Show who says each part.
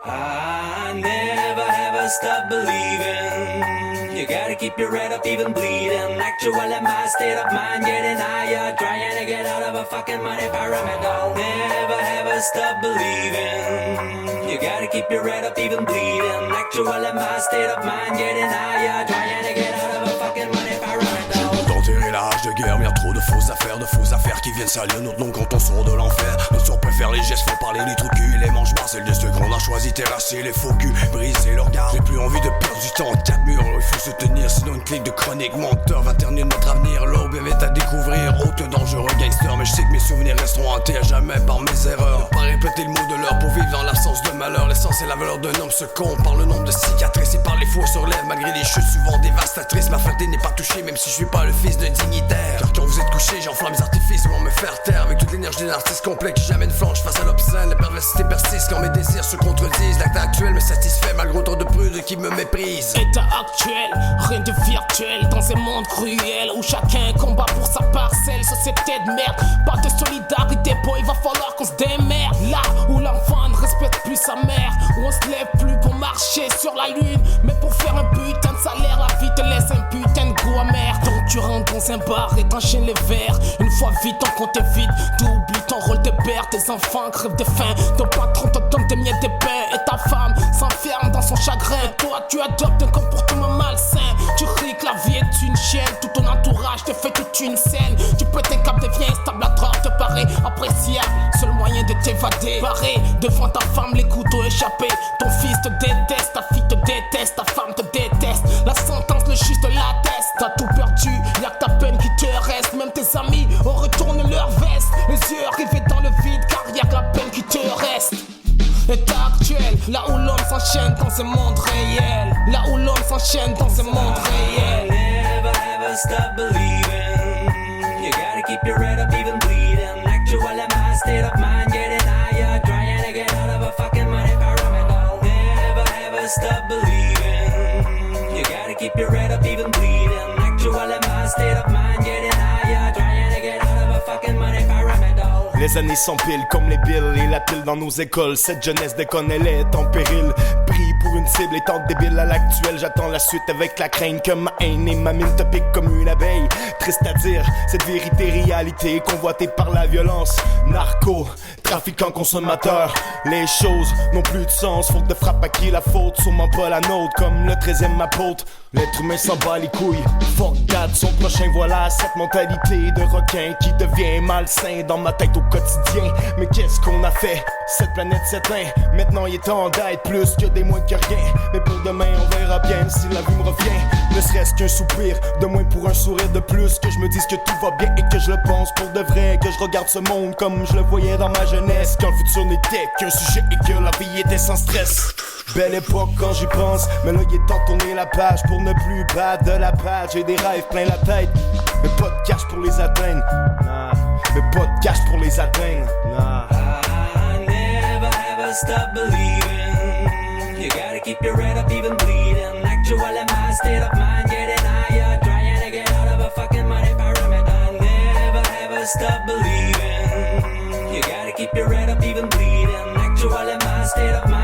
Speaker 1: I never ever stop believing. You gotta keep your head up even bleeding. Actually my state of mind getting higher, trying to get out of a fucking money pyramid. I'll never ever stop believing. You gotta keep your head up even bleeding. Actually my state of mind getting higher, trying to get out of a fucking money pyramid.
Speaker 2: D'enterrer la rage de guerre, mais y'a trop de fausses affaires qui viennent salir notre nom quand on sort de l'enfer. Nos soeurs préfèrent les gestes, font parler les trous de cul, les manches barres, c'est le destin qu'on a choisi, terrasser les faux culs, briser leur garde. J'ai plus envie de perdre du temps, 4 murs, il faut se tenir, sinon une clique de chronique menteur va ternir notre avenir. L'aube est à découvrir, autre dangereux gangster, mais je sais que mes souvenirs resteront hantés à jamais par mes erreurs. Ne pas répéter le mot de l'heure pour vivre dans l'absence de malheur. L'essence et la valeur d'un homme se comptent par le nombre de cicatrices et par les faux sur lèvres, malgré les chutes souvent dévastatrices. Ma fierté n'est pas touchée, même si je suis pas le fils d'un dignitaire. Car quand vous êtes couché, j'enflamme les artifices pour me faire taire. Avec toute l'énergie d'un artiste complet qui jamais ne flanche face à l'obscène. La perversité persiste quand mes désirs se contredisent. L'acte actuel me satisfait malgré autant de prudes qui me méprisent.
Speaker 3: État actuel, rien de virtuel dans un monde cruel où chacun combat pour sa parcelle. Société de merde, pas de solidarité, boy, il va falloir qu'on se démerde. Là où l'enfant ne respecte plus sa mère, où on se lève plus pour marcher sur la lune, mais pour faire un putain de salaire, la vie te laisse un putain de goût amer. Donc tu rentres dans un bar et t'enchaînes les verres. Une fois vite, ton compte est vide, t'oublies ton rôle de père. Tes enfants crèvent de faim, ton patron te donne des miettes de pain, et ta femme s'enferme dans son chagrin. Toi tu adoptes un comportement malsain, tu ris que la vie est une chienne. Tout ton entourage te fait toute une scène. Tu pètes un cap, deviens instable, la drogue te paraît appréciable. Seul moyen de t'évader, barré devant ta femme, les couteaux échappés. Ton fils te déteste, ta fille te déteste, ta femme te déteste. La sentence, le juge te l'atteste. T'as tout perdu, y'a que ta peine qui te reste. Même tes amis ont retourné leur veste, les yeux rivés dans le vide, car y'a que la peine qui te reste. État actuel, là où l'homme s'enchaîne dans ce monde réel. Là où l'homme s'enchaîne dans ce monde réel.
Speaker 1: Never ever stop believing. You gotta keep your head up even bleeding. Actually my state of mind getting higher, trying to get out of a fucking money pyramid. I'll never ever stop believing. You gotta keep your head up even bleeding. Actually my state of mind getting higher, trying to get out of a fucking money pyramid.
Speaker 4: Les années s'empilent comme les billes et la pile dans nos écoles. Cette jeunesse déconne, elle est en péril. Pris pour une cible étant débile à l'actuel. J'attends la suite avec la crainte que ma haine et ma mine te piquent comme une abeille. Triste à dire, cette vérité réalité convoitée par la violence. Narco, trafiquant consommateur. Les choses n'ont plus de sens. Faute de frappe à qui la faute, sûrement pas la nôtre. Comme le 13e apôtre, l'être humain s'en bat les couilles. Fuck that, son prochain, voilà cette mentalité de requin qui devient malsain dans ma tête au quotidien. Mais qu'est-ce qu'on a fait? Cette planète s'éteint. Maintenant il est temps d'être plus que des moins que rien. Mais pour demain on verra bien si la vie me revient. Ne serait-ce qu'un soupir de moins pour un sourire de plus. Que je me dise que tout va bien et que je le pense pour de vrai. Que je regarde ce monde comme je le voyais dans ma jeunesse. Quand le futur n'était qu'un sujet et que la vie était sans stress. Belle époque quand j'y pense, mais là il est temps de tourner la page pour ne plus battre de la page. J'ai des rêves plein la tête, mais pas de cash pour les atteindre. Nah. Mais pas de cash pour les atteindre. Nah.
Speaker 1: I never ever stop believing. You gotta keep your head up even bleeding. Actually my state of mind getting higher, trying to get out of a fucking money pyramid. I never ever stop believing. You gotta keep your head up even bleeding. Actually my state of mind